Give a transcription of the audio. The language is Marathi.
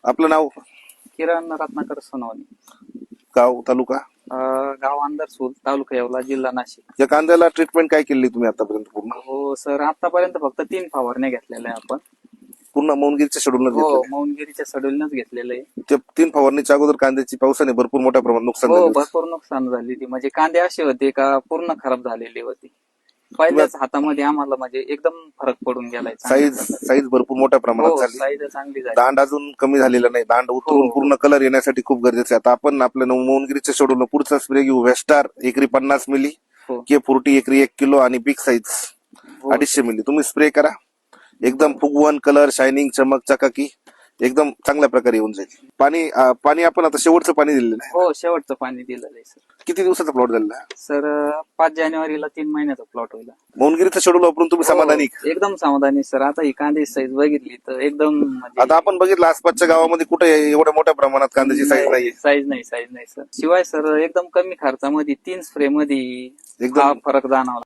आपलं नाव? किरण रत्नाकर सोनवणे, गाव, तालुका? गाव अंदरसूल, तालुका येवला, जिल्हा नाशिक. या कांद्याला ट्रीटमेंट काय केली तुम्ही आतापर्यंत पूर्ण? हो सर, आतापर्यंत फक्त 3 फवारण्या घेतलेल्या आहे आपण. पूर्ण मौनगिरीच्या शेड्यूलनच हो, घेतलं? मौनगिरीच्या शेड्यूलनच घेतलेलं आहे. ते 3 फवारणीच्या अगोदर कांद्याची पावसाने भरपूर मोठ्या प्रमाणात नुकसान हो, झालं. भरपूर नुकसान झालेली. म्हणजे कांदे असे होते का पूर्ण खराब झालेली होती. पहिल्याच हातामध्ये आम्हाला म्हणजे एकदम फरक पडून गेलाय. साईज भरपूर मोठ्या प्रमाणात हो, झाली. साईज चांगली झाली. दांड अजून कमी झालेला नाही. दांड उतरून पूर्ण कलर येण्यासाठी खूप गरजेचं आहे. आता आपण आपल्या मौनगिरीच्या शेड्यूल पुढचा स्प्रे घेऊ. वेस्टार एकरी 50 मिली, K40 एकरी 1 किलो आणि बिग साईज 250 मिली. तुम्ही स्प्रे करा. एकदम फुगवण, कलर, शायनिंग, चमक, चकाकी एकदम चांगल्या प्रकारे येऊन जाईल. पाणी आपण आता शेवटचं पाणी दिलेलं आहे. हो, शेवटचं पाणी दिलेलं आहे सर. किती दिवसाचा प्लॉट झालेला आहे सर? 5 जानेवारीला 3 महिन्याचा प्लॉट होईल. मौनगिरीचं शेड्यूल वापरून तुम्ही समाधानी? एकदम समाधानी सर. आता ही कांद्याची साईज बघितली तर एकदम आता आपण बघितलं आसपासच्या गावामध्ये कुठे एवढ्या मोठ्या प्रमाणात कांद्याची साईज नाही. साईज नाही सर. शिवाय सर एकदम कमी खर्चामध्ये 3 स्प्रे मध्ये एकदम फरक जाणवला.